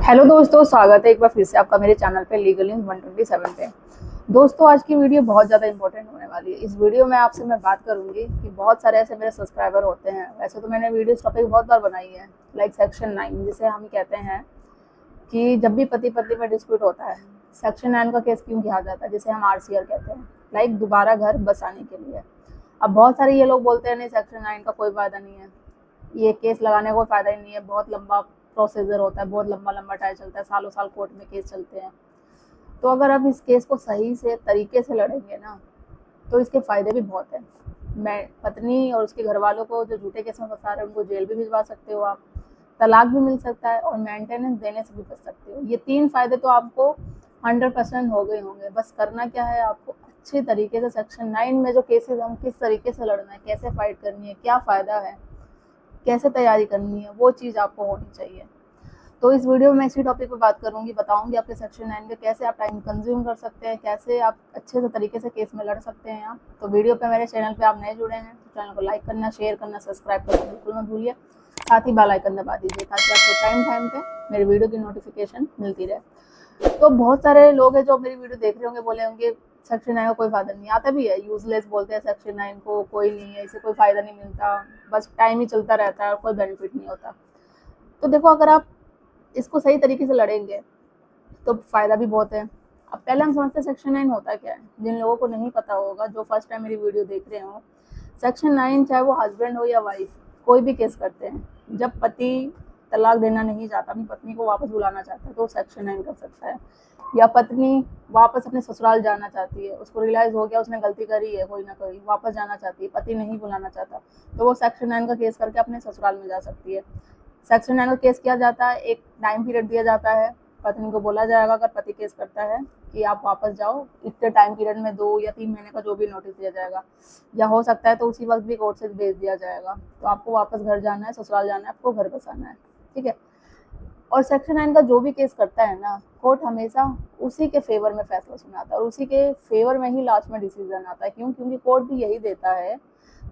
Hello दोस्तों, स्वागत है एक बार फिर से आपका मेरे चैनल पे लीगल न्यूज़ 127 पे। दोस्तों, आज की वीडियो बहुत ज़्यादा इंपॉर्टेंट होने वाली है। इस वीडियो में आपसे मैं बात करूंगी कि बहुत सारे ऐसे मेरे सब्सक्राइबर होते हैं। वैसे तो मैंने वीडियो टॉपिक बहुत बार बनाई है, लाइक सेक्शन 9 जिसे हम कहते हैं कि जब भी पति पत्नी में डिस्प्यूट होता है, सेक्शन 9 का केस क्यों किया जाता है, जिसे हम RCR कहते हैं, लाइक दोबारा घर बसाने के लिए। अब बहुत सारे ये लोग बोलते हैं नहीं, सेक्शन 9 का कोई फ़ायदा नहीं है, ये केस लगाने का कोई फ़ायदा ही नहीं है, बहुत लंबा प्रोसीजर होता है, बहुत लंबा लंबा टाइम चलता है, सालों साल कोर्ट में केस चलते हैं। तो अगर आप इस केस को सही से तरीके से लड़ेंगे ना, तो इसके फ़ायदे भी बहुत हैं। मैं पत्नी और उसके घर वालों को जो झूठे केस में फंसा रहे हैं उनको जेल भी भिजवा सकते हो आप, तलाक भी मिल सकता है और मेंटेनेंस देने से भी बच सकते हो। ये 3 फ़ायदे तो आपको 100% हो गए होंगे। बस करना क्या है, आपको अच्छे तरीके से सेक्शन 9 में जो केसेस हम किस तरीके से लड़ना है, कैसे फाइट करनी है, क्या फ़ायदा है, कैसे तैयारी करनी है, वो चीज़ आपको होनी चाहिए। तो इस वीडियो में इसी टॉपिक पे बात करूंगी, बताऊंगी आपके सेक्शन 9 के कैसे आप टाइम कंज्यूम कर सकते हैं, कैसे आप अच्छे से तरीके से केस में लड़ सकते हैं आप। तो वीडियो पे मेरे चैनल पे आप नए जुड़े हैं तो चैनल को लाइक करना, शेयर करना, सब्सक्राइब करना बिल्कुल मत भूलिए। साथ ही बेल आइकन दबा दीजिए ताकि आपको टाइम टाइम पे मेरी वीडियो की नोटिफिकेशन मिलती रहे। तो बहुत सारे लोग हैं जो मेरी वीडियो देख रहे होंगे, बोले होंगे सेक्शन 9 का कोई फ़ायदा नहीं, आता भी है, यूजलेस बोलते हैं सेक्शन 9 को, कोई नहीं है, इससे कोई फ़ायदा नहीं मिलता, बस टाइम ही चलता रहता है और कोई बेनिफिट नहीं होता। तो देखो, अगर आप इसको सही तरीके से लड़ेंगे तो फ़ायदा भी बहुत है। अब पहले हम समझते हैं सेक्शन 9 होता क्या है। जिन लोगों को नहीं पता होगा, जो फर्स्ट टाइम मेरी वीडियो देख रहे हो, सेक्शन 9 चाहे वो हस्बैंड हो या वाइफ, कोई भी केस करते हैं। जब पति तलाक देना नहीं चाहता, अपनी पत्नी को वापस बुलाना चाहता है, तो सेक्शन 9 कर सकता है। या पत्नी वापस अपने ससुराल जाना चाहती है, उसको रियलाइज़ हो गया उसने गलती करी है कोई ना कोई, वापस जाना चाहती है, पति नहीं बुलाना चाहता, तो वो सेक्शन 9 का केस करके अपने ससुराल में जा सकती है। सेक्शन 9 का केस किया जाता है, एक टाइम पीरियड दिया जाता है, पत्नी को बोला जाएगा अगर पति केस करता है कि आप वापस जाओ, इतने टाइम पीरियड में 2 या 3 महीने का जो भी नोटिस दिया जाएगा, या हो सकता है तो उसी वक्त भी कोर्ट से भेज दिया जाएगा। तो आपको वापस घर जाना है, ससुराल जाना है, आपको घर बसाना है, ठीक है। और सेक्शन 9 का जो भी केस करता है ना, कोर्ट हमेशा उसी के फेवर में फैसला सुनाता है और उसी के फेवर में ही लास्ट में डिसीजन आता है। क्यों? क्योंकि कोर्ट भी यही देता है,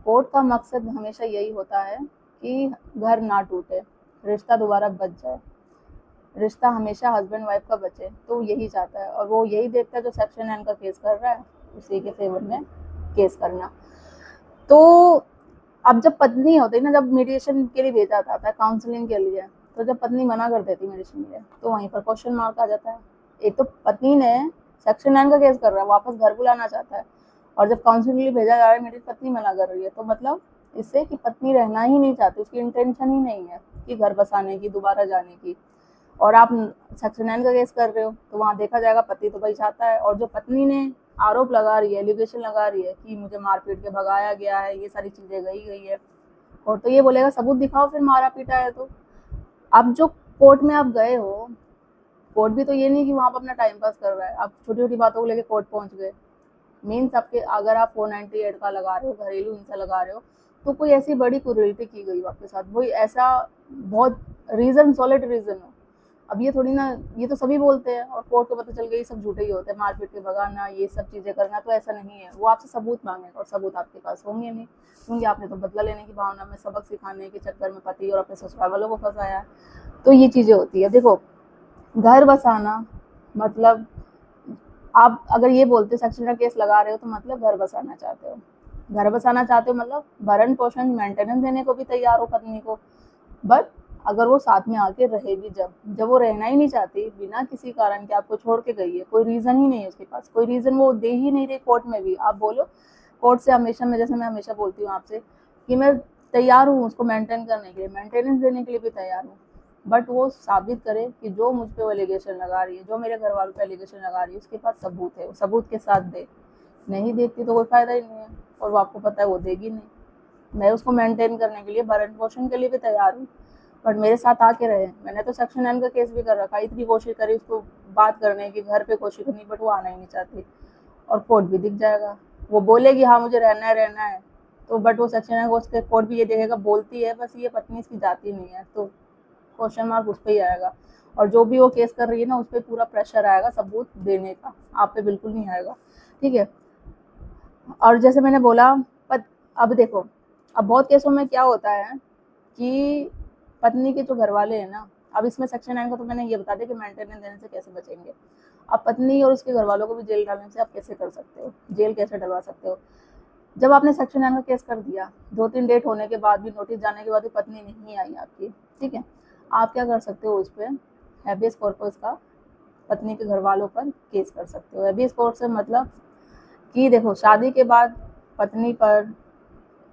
कोर्ट का मकसद हमेशा यही होता है कि घर ना टूटे, रिश्ता दोबारा बच जाए, रिश्ता हमेशा हस्बैंड वाइफ का बचे, तो यही चाहता है और वो यही देखता है जो सेक्शन 9 का केस कर रहा है उसी के फेवर में केस करना। तो अब जब पत्नी होती है ना, जब मीडिएशन के लिए भेजा जाता है, काउंसलिंग के लिए, तो जब पत्नी मना कर देती है मीडिएशन के लिए, तो वहीं पर क्वेश्चन मार्क आ जाता है। एक तो पत्नी ने सेक्शन 9 का केस कर रहा है, वापस घर बुलाना चाहता है, और जब काउंसलिंग के लिए भेजा जा रहा है, मेरी पत्नी मना कर रही है, तो मतलब इससे कि पत्नी रहना ही नहीं चाहती, उसकी इंटेंशन ही नहीं है कि घर बसाने की, दोबारा जाने की। और आप सेक्शन 9 का केस कर रहे हो, तो वहाँ देखा जाएगा पति तो भाई चाहता है, और जो पत्नी ने आरोप लगा रही है, एलिगेशन लगा रही है कि मुझे मार पीट के भगाया गया है, ये सारी चीज़ें गई है, और तो ये बोलेगा सबूत दिखाओ फिर मारा पीटा है तो। अब जो कोर्ट में आप गए हो, कोर्ट भी तो ये नहीं कि वहाँ पर अपना टाइम पास कर रहा है, आप छोटी छोटी बातों को लेकर कोर्ट पहुँच गए। मीन्स आपके, अगर आप 498 का लगा रहे हो, घरेलू हिंसा लगा रहे हो, तो कोई ऐसी बड़ी क्रूरती की गई आपके साथ, कोई ऐसा बहुत रीज़न, सॉलिड रीज़न हो। अब ये थोड़ी ना, ये तो सभी बोलते हैं और कोर्ट को पता चल गया ये सब झूठे ही होते हैं, मारपीट के भगाना, ये सब चीज़ें करना, तो ऐसा नहीं है। वो आपसे सबूत मांगेगा और सबूत आपके पास होंगे नहीं, क्योंकि आपने तो बदला लेने की भावना में, सबक सिखाने के चक्कर में पति और अपने ससुराल वालों को फंसाया है। तो ये चीज़ें होती है। देखो, घर बसाना मतलब, आप अगर ये बोलते सेक्शन का केस लगा रहे हो तो मतलब घर बसाना चाहते हो, घर बसाना चाहते हो मतलब भरण पोषण मेंटेनेंस देने को भी तैयार हो पत्नी को। बट अगर वो साथ में आके रहेगी, जब जब वो रहना ही नहीं चाहती, बिना किसी कारण के आपको छोड़ के गई है, कोई रीज़न ही नहीं है उसके पास, कोई रीज़न वो दे ही नहीं रही कोर्ट में भी, आप बोलो कोर्ट से हमेशा, मैं जैसे मैं हमेशा बोलती हूँ आपसे कि मैं तैयार हूँ उसको मेंटेन करने के लिए, मेंटेनेंस देने के लिए भी तैयार हूँ, बट वो साबित करे कि जो मुझ पे वो एलिगेशन लगा रही है, जो मेरे घर वालों पे एलिगेशन लगा रही है, उसके पास सबूत है, वो सबूत के साथ दे। नहीं देती तो कोई फ़ायदा ही नहीं है, और वो आपको पता है वो देगी नहीं। मैं उसको मेंटेन करने के लिए, भरण पोषण के लिए भी तैयार हूँ, बट मेरे साथ आके रहे। मैंने तो सेक्शन 9 का केस भी कर रखा, इतनी कोशिश करी उसको बात करने की, घर पे कोशिश करनी, बट वो आना ही नहीं चाहती। और कोर्ट भी दिख जाएगा, वो बोलेगी हाँ मुझे रहना है रहना है, तो बट वो सेक्शन 9 उसके कोर्ट भी ये देखेगा, बोलती है बस ये पत्नी इसकी जाती नहीं है, तो क्वेश्चन मार्क उस पर ही आएगा। और जो भी वो केस कर रही है ना, उस पर पूरा प्रेशर आएगा सबूत देने का, आप पे बिल्कुल नहीं आएगा, ठीक है। और जैसे मैंने बोला, अब देखो, अब बहुत केसों में क्या होता है कि पत्नी के जो घर वाले हैं ना, अब इसमें सेक्शन 9 का तो मैंने ये बता दिया कि मेंटेनेंस देने से कैसे बचेंगे। अब पत्नी और उसके घर वालों को भी जेल डालने से आप कैसे कर सकते हो, जेल कैसे डलवा सकते हो। जब आपने सेक्शन 9 का केस कर दिया, 2-3 डेट होने के बाद भी, नोटिस जाने के बाद भी पत्नी नहीं आई आपकी, ठीक है, आप क्या कर सकते हो, उस पर हैबियस कॉर्पस का पत्नी के घर वालों पर केस कर सकते हो। हैबियस कॉर्पस से मतलब कि देखो, शादी के बाद पत्नी पर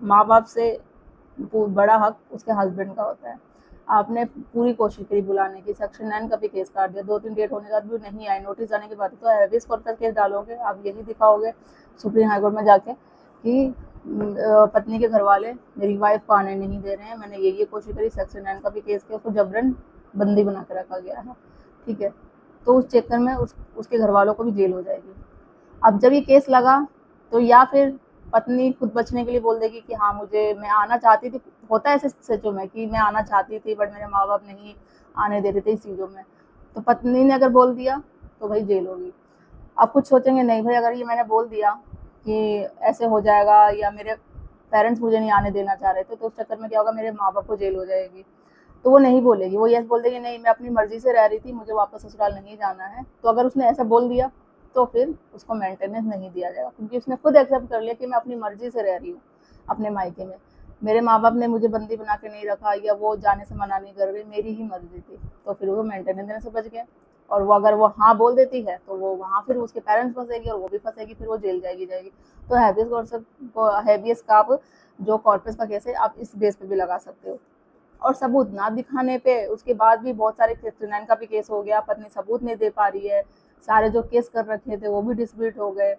माँ बाप से बड़ा हक उसके हस्बैंड का होता है। आपने पूरी कोशिश करी बुलाने की, सेक्शन 9 का भी केस काट दिया, 2-3 डेट होने के बाद भी नहीं आए, नोटिस आने के बाद, तो हैबियस कॉर्पस केस डालोगे, आप यही दिखाओगे सुप्रीम हाईकोर्ट में जाके कि पत्नी के घर वाले मेरी वाइफ को आने नहीं दे रहे हैं, मैंने ये कोशिश करी, सेक्शन 9 का भी केस किया, उसको जबरन बंदी बना के रखा गया है, ठीक है। तो उस चक्कर में उसके घर वालों को भी जेल हो जाएगी। अब जब ये केस लगा तो या फिर पत्नी खुद बचने के लिए बोल देगी कि हाँ मैं आना चाहती थी, होता है ऐसे सचो में कि मैं आना चाहती थी बट मेरे माँ बाप नहीं आने दे रहे थे इस चीज़ों में, तो पत्नी ने अगर बोल दिया तो भाई जेल होगी। अब कुछ सोचेंगे नहीं भाई, अगर ये मैंने बोल दिया कि ऐसे हो जाएगा या मेरे पेरेंट्स मुझे नहीं आने देना चाह रहे थे, तो उस चक्कर में क्या होगा, मेरे माँ बाप को जेल हो जाएगी। तो वो नहीं बोलेगी, वो यस बोल देगी नहीं मैं अपनी मर्जी से रह रही थी, मुझे वापस ससुराल नहीं जाना है। तो अगर उसने ऐसा बोल दिया तो फिर उसको मेंटेनेंस नहीं दिया जाएगा, क्योंकि उसने खुद एक्सेप्ट कर लिया कि मैं अपनी मर्जी से रह रही हूँ अपने मायके में, मेरे माँ बाप ने मुझे बंदी बना के नहीं रखा या वो जाने से मना नहीं कर रही, मेरी ही मर्जी थी। तो फिर वो मेंटेनेंस देने से बच गया। और वो अगर वो हाँ बोल देती है तो वो वहाँ फिर उसके पेरेंट्स फंसेगी और वो भी फंसेगी, फिर वो जेल जाएगी। तो हैबियस का आप जो कॉर्पस का केस है आप इस बेस पे भी लगा सकते हो। और सबूत ना दिखाने पे उसके बाद भी बहुत सारे केस, 9 का भी केस हो गया, पत्नी सबूत नहीं दे पा रही है, सारे जो केस कर रखे थे वो भी डिस्प्यूट हो गए।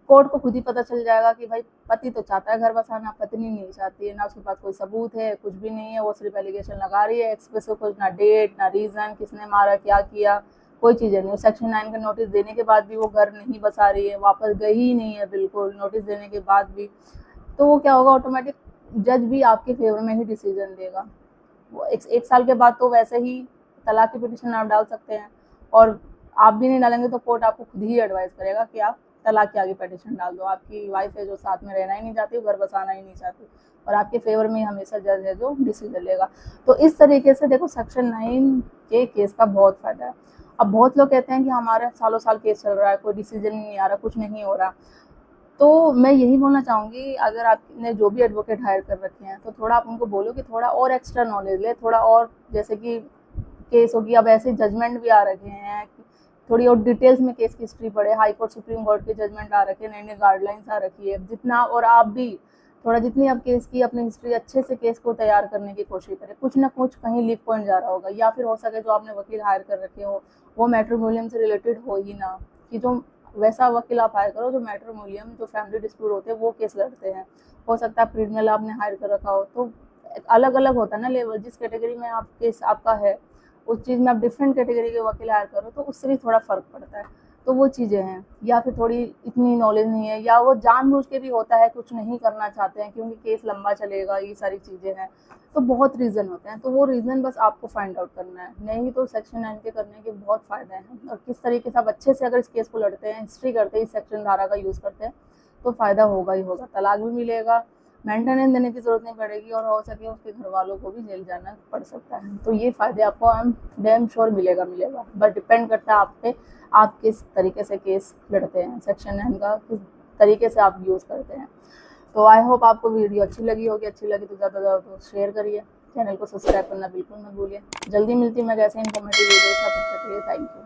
कोर्ट को खुद ही पता चल जाएगा कि भाई पति तो चाहता है घर बसाना, पत्नी नहीं चाहती है, ना उसके पास कोई सबूत है, कुछ भी नहीं है, वो सिर्फ एलिगेशन लगा रही है, एक्सप्रेस कुछ ना डेट ना रीजन, किसने मारा क्या किया, कोई चीज़ें नहीं। सेक्शन 9 का नोटिस देने के बाद भी वो घर नहीं बसा रही है, वापस गई ही नहीं है बिल्कुल, नोटिस देने के बाद भी। तो वो क्या होगा, ऑटोमेटिक जज भी आपके फेवर में ही डिसीजन देगा। वो एक साल के बाद तो वैसे ही तलाक की पिटिशन आप डाल सकते हैं, और आप भी नहीं डालेंगे तो कोर्ट आपको खुद ही एडवाइस करेगा कि आप तलाक की आगे पिटिशन डाल दो। आपकी वाइफ है जो साथ में रहना ही नहीं चाहती, घर बसाना ही नहीं चाहती, और आपके फेवर में हमेशा जज है जो डिसीजन लेगा। तो इस तरीके से देखो, सेक्शन 9 के केस का बहुत फायदा है। अब बहुत लोग कहते हैं कि हमारा सालों साल केस चल रहा है, कोई डिसीजन नहीं आ रहा, कुछ नहीं हो रहा। तो मैं यही बोलना चाहूँगी, अगर आपने जो भी एडवोकेट हायर कर रखे हैं तो थोड़ा आप उनको बोलो कि थोड़ा और एक्स्ट्रा नॉलेज ले, थोड़ा और, जैसे कि केस होगी, अब ऐसे जजमेंट भी आ रखे हैं, थोड़ी और डिटेल्स में केस की हिस्ट्री पढ़े, हाई कोर्ट सुप्रीम कोर्ट के जजमेंट आ रखे हैं, नई नई गाइडलाइंस आ रखी है, जितना, और आप भी थोड़ा जितनी आप केस की अपनी हिस्ट्री अच्छे से केस को तैयार करने की कोशिश करें, कुछ ना कुछ कहीं लीक पॉइंट जा रहा होगा, या फिर हो सके जो आपने वकील हायर कर रखे हो वो मैट्रिमोनियम से रिलेटेड हो ही ना, कि जो वैसा वकील आप हायर करो जो मैट्रिमोनियम, जो फैमिली डिस्प्यूट होते हैं वो केस लड़ते हैं। हो सकता है क्रिमिनल आपने हायर कर रखा हो, तो अलग अलग होता है ना लेवल, जिस कैटेगरी में आप केस आपका है उस चीज़ में आप डिफरेंट कैटेगरी के वकील हायर करो तो उससे भी थोड़ा फ़र्क पड़ता है। तो वो चीज़ें हैं, या फिर थोड़ी इतनी नॉलेज नहीं है, या वो जानबूझ के भी होता है, कुछ नहीं करना चाहते हैं क्योंकि केस लंबा चलेगा, ये सारी चीज़ें हैं। तो बहुत रीज़न होते हैं, तो वो रीज़न बस आपको फाइंड आउट करना है। नहीं तो सेक्शन 9 के करने के बहुत फ़ायदे हैं, और किस तरीके से आप अच्छे से अगर इस केस को लड़ते हैं, हिस्ट्री करते हैं, इस सेक्शन धारा का यूज़ करते हैं, तो फ़ायदा होगा ही होगा। तलाक भी मिलेगा, मेंटेनेंस देने की ज़रूरत नहीं पड़ेगी, और हो सके उसके घर वालों को भी जेल जाना पड़ सकता है। तो ये फ़ायदे आपको आई एम डैम श्योर मिलेगा। बट डिपेंड करता है आप पे, आप किस तरीके से केस लड़ते हैं, सेक्शन 9 का किस तरीके से आप यूज़ करते हैं। तो आई होप आपको वीडियो अच्छी लगी होगी, अच्छी लगी तो ज़्यादा ज़्यादा तो शेयर करिए, चैनल को सब्सक्राइब करना बिल्कुल मत भूलिए। जल्दी मिलती है मैं ऐसे इन्फॉर्मेटिव वीडियो के साथ, थैंक यू।